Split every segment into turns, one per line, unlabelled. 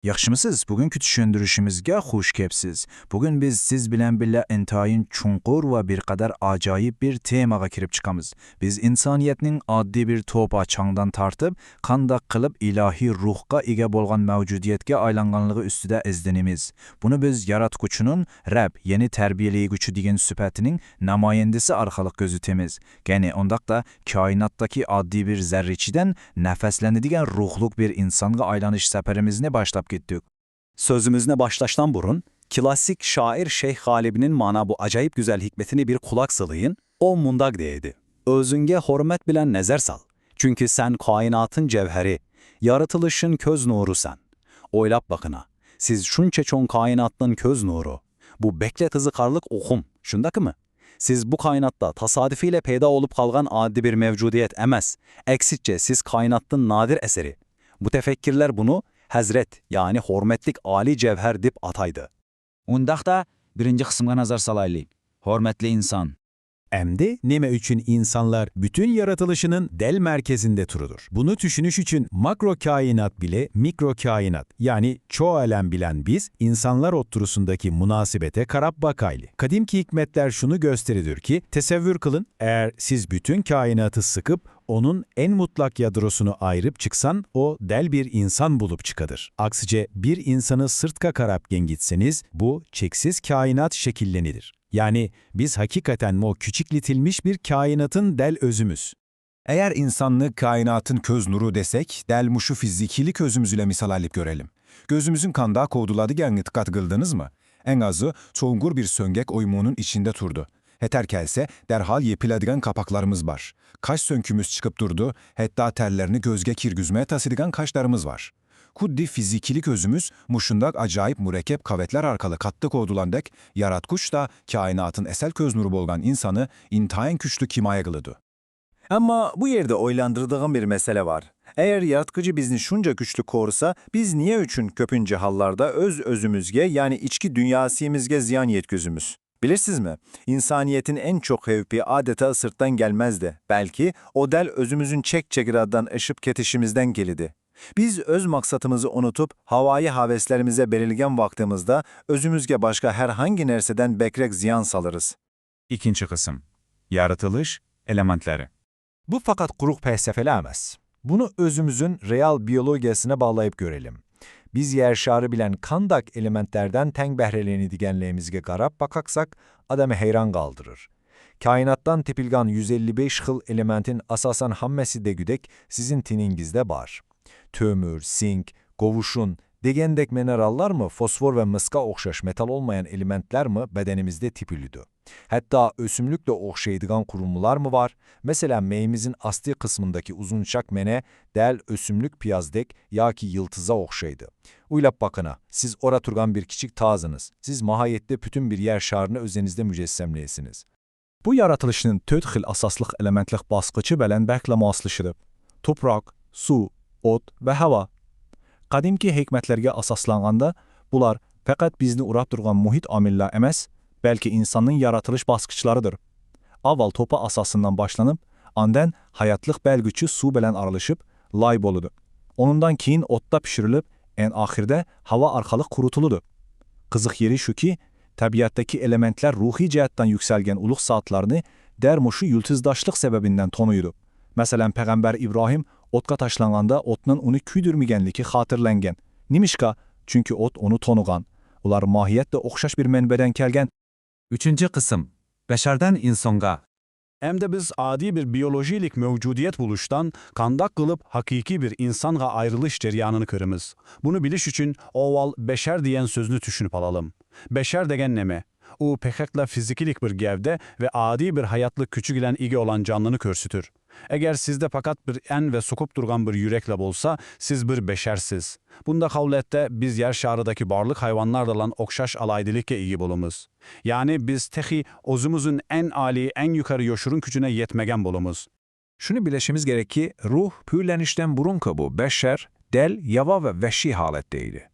Yaxşımısınız? Bugünkü düşündürüşümüzge hoş kepsiz. Bugün biz siz bilen bile intayin çunqur ve bir kadar acayip bir temaga kirip çıkamız. Biz insaniyetinin addi bir topa çangdan tartıp, qandaq qılıp ilahi ruhqa ega bolgan mevcudiyetge aylanganlığı üstüde izlenimiz. Bunu biz yaratkuçunun Rab, yeni terbiyeleyigüçü degen süpetinin namayendesi arkalık gözütemiz. Gene ondaq da kainattaki addi bir zerreçiden nefeslendigen ruhluk bir insanga aylanış seperimizine başlap gittik.
Sözümüzne başlaştan burun, klasik şair Şeyh Galibi'nin mana bu acayip güzel hikmetini bir kulak sılayın, o mundak deydi. Özünge hürmet bilen nezer sal. Çünkü sen kainatın cevheri, yaratılışın köz nuru sen. Oylap bakına, siz şunçe çon kainatın köz nuru. Bu beklet karlık okum, şundaki mı? Siz bu kainatta tasadifiyle peyda olup kalgan adi bir mevcudiyet emez. Eksitçe siz kainattın nadir eseri. Bu tefekkirler bunu Hazret yani hormetlik Ali cevher dip ataydı.
Undaq da birinci kısımga nazar salaylı. Hormetli insan.
Emdi neme üçün insanlar bütün yaratılışının del merkezinde turudur. Bunu düşünüş için makro kainat bile mikro kainat yani çoğu alem bilen biz insanlar oturusundaki münasibete karab bakaylı. Kadimki hikmetler şunu gösteridir ki tesevvür kılın eğer siz bütün kainatı sıkıp onun en mutlak yadrosunu ayırıp çıksan o del bir insan bulup çıkadır. Aksice bir insanı sırtka karapken gitseniz bu çeksiz kainat şekillenidir. Yani biz hakikaten o küçükletilmiş bir kainatın del özümüz.
Eğer insanlık kainatın köz nuru desek, delmuşu fizikili közümüzüyle misal alıp görelim. Gözümüzün kanda kovduladıgen dikkat kıldınız mı? En azı çoğungur bir söngek oymunun içinde turdu. Heter kelse derhal yepiladigan kapaklarımız var. Kaş sönkümüz çıkıp durdu, hatta terlerini gözge kirgüzmeye tasıdigan kaşlarımız var. Kuddi fizikilik özümüz, muşundak acayip mürekkep kavetler arkalı kattı kodulandek, yaratkuş da kainatın esel köz nuru bolgan insanı intayin küçlü kimaya kılıdı.
Ama bu yerde oylandırdığım bir mesele var. Eğer yaratıcı bizni şunca güçlü korusa, biz niye üçün köpünce hallarda öz özümüzge yani içki dünyasımızge ziyan yetközümüz? Bilirsiniz mi? İnsaniyetin en çok hevpi adeta sırttan gelmezdi. Belki o del özümüzün çekiradan ışıp ketişimizden gelidi. Biz öz maksatımızı unutup havai haveslerimize belirgen vaktimizde özümüzge başka herhangi nerseden bekrek ziyan salırız.
İkinci kısım. Yaratılış elementleri.
Bu fakat kuruk felsefeler emez. Bunu özümüzün real biyolojisine bağlayıp görelim. Biz yer şarı bilen kandak elementlerden teng behrelerini digenliğimizge qarab bakaksak adamı heyran kaldırır. Kainattan tepilgan 155 xil elementin asasan hammesi de güdek sizin tiningizde bar. Tömür, sink, kovuşun, degendek minerallar mı, fosfor ve mıska okşaş metal olmayan elementler mi bedenimizde tipilüdü. Hatta ösümlükle okşaydıgan kurumlar mı var? Mesela meyimizin asli kısmındaki uzunçak mene del ösümlük piyazdek ya ki yıltıza okşaydı. Uylap bakına, siz ora turgan bir kiçik tazınız. Siz mahayette bütün bir yer şarını özenizde mücessemleyesiniz.
Bu yaratılışının töt asaslık elementlik baskıcı belen bərklə muaslışıdır. Toprak, su, ot ve hava. Qadimki hikmetlerge asaslanğanda bunlar faqat bizni urab durgan muhit amillər emas, belki insanın yaratılış baskıçlarıdır. Aval topa asasından başlanıp, anden hayatlık belgüçü su bilen aralışıp, lay boludu. Onundan keyin otta pişirilip, en ahirde hava arkalık kurutuludu. Kızık yeri şu ki, tabiattaki elementler ruhi cihettan yükselgen uluk saatlerini dermuşu yültüzdaşlık sebebinden tonuydu. Mesela Peygamber İbrahim otka taşlanğanda otnun onu küydürmigenliki hatırlengen. Nimişka? Çünkü ot onu tonugan. Ular mahiyetle okşaş bir menbeden kelgen.
Üçüncü kısım. Beşerden insonga.
Hem de biz adi bir biyolojilik mevcudiyet buluştan kandak kılıp hakiki bir insanğa ayrılış ceryanını kırımız. Bunu biliş için oval beşer diyen sözünü düşünüp alalım. Beşer degen neme? O pekekla fizikilik bir gevde ve adi bir hayatlık küçük ilen igi olan canlını körsütür. Eğer sizde fakat bir en ve sokup durgan bir yürekle bolsa, siz bir beşersiz. Bunda kavlette biz yer şarıdaki barlık hayvanlarla olan okşaş alaydilikle iyi bolumuz. Yani biz tehi ozumuzun en ali, en yukarı yoşurun gücüne yetmegen bolumuz.
Şunu bileşimiz gerek ki ruh pürlenişten burun kabu beşer, del, yava ve veşi haletteydi.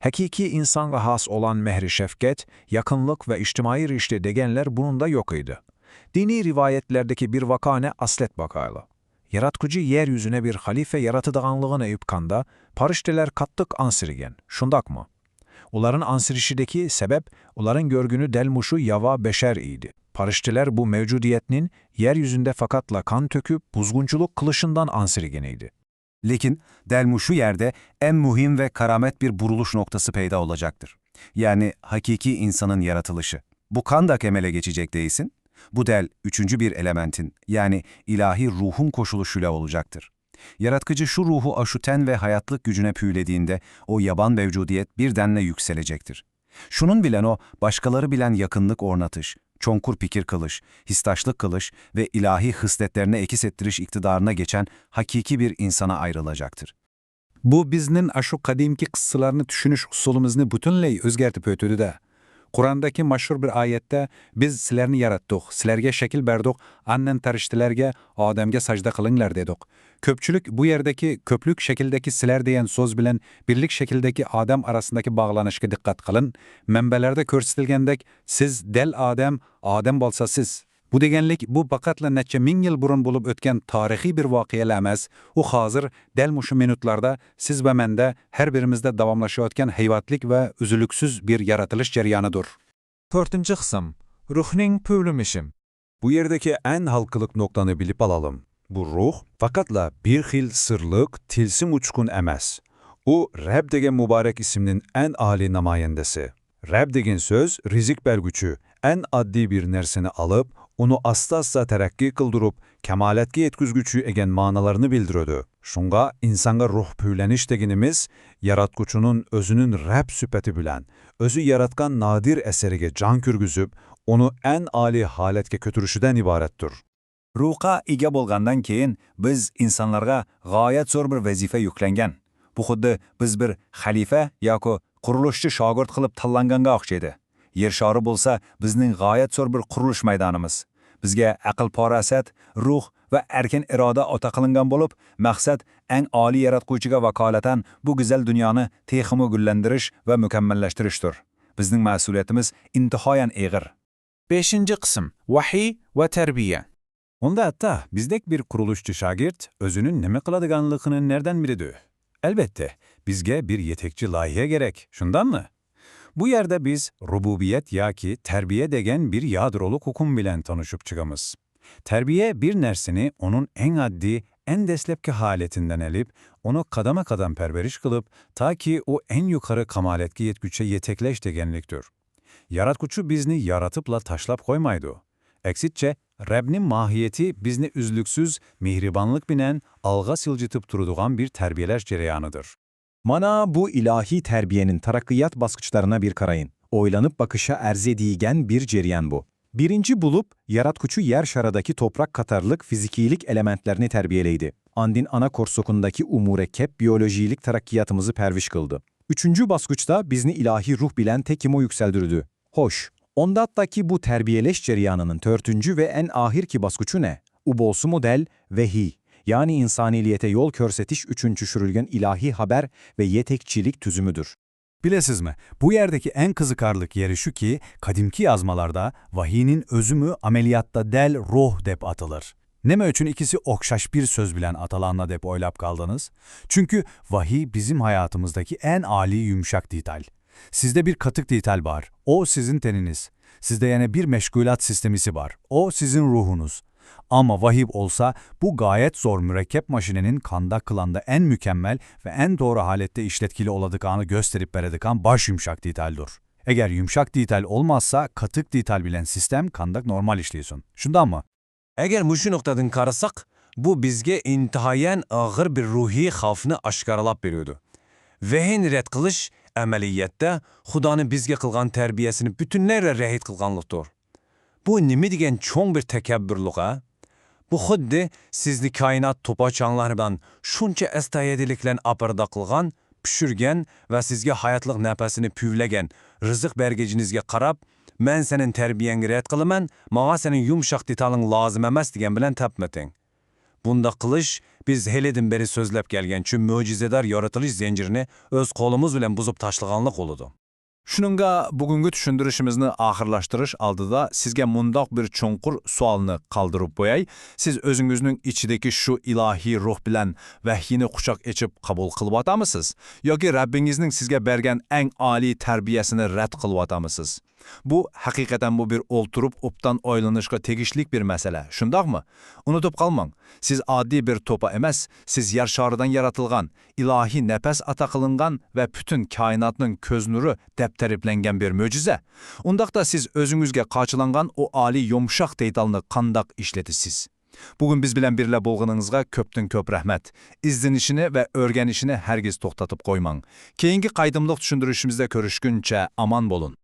Hakiki insana has olan mehri şefket, yakınlık ve içtimai rişte degenler bunun da yok idi. Dini rivayetlerdeki bir vakane aslet bakayla.
Yaratqıcı yeryüzüne bir halife yaratıdığanlığını öpkanda, parişteler kattık ansirigen, şundakmı? Onların ansirişideki sebep, onların görgünü delmuşu yava beşer idi. Parişteler bu mevcudiyetinin yeryüzünde fakatla kan töküp buzgunculuk kılışından ansirigeniydi.
Lekin delmuşu yerde en mühim ve karamet bir buruluş noktası peyda olacaktır. Yani hakiki insanın yaratılışı. Bu kandak emele geçecek değilsin. Bu del üçüncü bir elementin yani ilahi ruhun koşuluşuyla olacaktır. Yaratkıcı şu ruhu aşuten ve hayatlık gücüne püylediğinde o yaban mevcudiyet birdenle yükselecektir. Şunun bilen o, başkaları bilen yakınlık ornatış, çonkur pikir kılış, histaşlık kılış ve ilahi hısletlerine ekis ettiriş iktidarına geçen hakiki bir insana ayrılacaktır.
Bu bizning aşu qadimki qissalarni tushunish usulimizni butunlay o'zgartib o'tdi-da. Qur'ondagi mashhur bir oyatda biz sizlarni yaratdik, sizlarga shakl berdik, annen tarishtalarga, odamga sajda qilinglar dedik. Ko'pchilik bu yerdagi ko'plik shakldagi sizlar degan so'z bilan birlik shakldagi odam arasındagi bog'lanishga diqqat qilin. Manbalarda ko'rsatilgandek, siz del odam bo'lsa siz. Bu deganlik bu faqatla necha ming yil burun bo'lib o'tgan tarixiy bir voqea emas, u hozir del mushu minutlarda siz va menda har birimizda davomlashayotgan hayvotlik va uzluksiz bir yaratilish jarayonidir.
4. qism. Ruhning püvlümüşüm.
Bu yerdeki en halkılık noktanı bilip alalım. Bu ruh fakatla bir xil sırlık, tilsim uçkun emas. O Rab degen mübarek isminin en âli namayendesi. Rab degen söz rizik bergüçü, en addi bir nerseni alıp, onu asta terakki kıldırıp, kemaletki yetküzgüçü egen manalarını bildirödü. Şunga insanga ruh püyleniş deginimiz, yaratkuçunun özünün Rab süpeti bilen, özü yaratkan nadir eserige can kürgüzüp, onu en âli haletke kötürüşüden ibarettir.
Ruhqa ega bo'lgandan keyin biz insonlarga g'oyat zo'r bir vazifa yuklangan. Bu xuddi biz bir xalifa yoki qurilishchi shogird qilib tanlanganga o'xshaydi. Yer shari bo'lsa bizning g'oyat zo'r bir qurilish maydonimiz. Bizga aql porasat, ruh va erkin iroda ota qilingan bo'lib, maqsad eng oliy yaratquvchiga vakolatan bu go'zal dunyoni texmo gullantirish va mukammallashtirishdir. Bizning mas'uliyatimiz intihoyan eg'ir.
5. qism. Vahiy ve terbiye.
Onda hatta bizdek bir kuruluşçu şagirt özünün neme kıladıganlığını nereden biledi? Elbette bizge bir yetekçi layığa gerek. Şundan mı? Bu yerde biz rububiyet yaki terbiye degen bir yadroluk hukum bilen tanışıp çıkamız. Terbiye bir nersini onun en addi, en deslepki haletinden elip, onu kadama kadam perveriş kılıp, ta ki o en yukarı kamaletki yetküçe yetekleş degenliktir. Yaratkuçu bizni yaratıpla taşlap koymaydı. Eksitçe, Rab'nin mahiyeti bizni üzlüksüz, mihribanlık binen, alga silcitip turuduğan bir terbiyeleş cereyanıdır.
Mana bu ilahi terbiyenin tarakkiyat baskıçlarına bir karayın. Oylanıp bakışa erzediğigen bir cereyan bu. Birinci bulup, yaratkuçu yer şaradaki toprak katarlık fizikilik elementlerini terbiyeleydi. Andin ana korsokundaki umurekkep biyolojilik tarakkiyatımızı perviş kıldı. Üçüncü baskıçta bizni ilahi ruh bilen tekimo yükseldirdi. Hoş. Ondattaki bu terbiyeleş cereyanının törtüncü ve en ahirki baskıçı ne? Ubolsu model vehi. Yani insaniliyete yol körsetiş üçüncü şürülgen ilahi haber ve yetekçilik tüzümüdür.
Bilesiz mi? Bu yerdeki en kızıkarlık yeri şu ki, kadimki yazmalarda vahinin özümü ameliyatta del ruh dep atılır. Neme üçün ikisi okşaş bir söz bilen atalanla dep oylap kaldınız? Çünkü vahiy bizim hayatımızdaki en âli yumuşak dital. Sizde bir katık dital var, o sizin teniniz. Sizde yani bir meşgulat sistemisi var, o sizin ruhunuz. Ama vahiy olsa bu gayet zor mürekkep maşinenin kanda kılanda en mükemmel ve en doğru halette işletkili oladıkanı gösterip beredikan baş yumuşak ditaldir. Eğer yumuşak dital olmazsa katık dital bilen sistem kandak normal işliyorsun. Şundan mı?
Eğer muşu noktadan karasak, bu bizge intihayen ağır bir ruhi xavfını aşkaralap veriyordu. Vehin red kılış, əməliyyətdə Xudanın bizge kılgan terbiyesini bütünlərlə rəhid kılganlıqdır. Bu nimi degen çoğ bir təkəbbürlük ha? Bu xuddi sizni kainat topaçanlarından şunca əstayediliklə apırda kılgan, püşürgen ve sizge hayatlıq nəpəsini püvlegen, rızıq bergecinizge qarab, mən sənin terbiyeni red kılımen, mağa sənin yumuşaq ditalın lazım emas degen bilen təpmətin. Bunda kılış, biz helidin beri sözlep gelgen çün möcizedar yaratılış zincirini öz kolumuz bilen buzup taşlıganlık oludu.
Şununla bugünkü düşündürüşümüzni ahırlaştırış aldıda sizge mundaq bir çonqur sualını kaldırıp boyay. Siz özüngüzün içideki şu ilahi ruh bilen vahyini kuşak içip kabul kılıp atamısınız? Yoki Rabbingizning sizge bergen en ali terbiyesini rad kılıp atamısınız? Bu hakikaten bu bir olturup uptan oylanışqa tegişlik bir mesele. Şundaq mı? Unutup kalmang. Siz adi bir topa emas, siz yer şarıdan yaratılgan, ilahi nefes ata kılıngan ve bütün kainatның köz nuru depteriplengen bir möcize. Undaqda siz özüngüzge qaçılangan o ali yumşaq deytalını qandaq işletisiz. Bugün biz bilen birle bolğunыңızga köptün köp rahmet. İzlenişini ve örgenişini hergiz toxtatıp koymang. Keyingi qaydımlıq düşündürüşümüzde körüşkünçe aman bolun.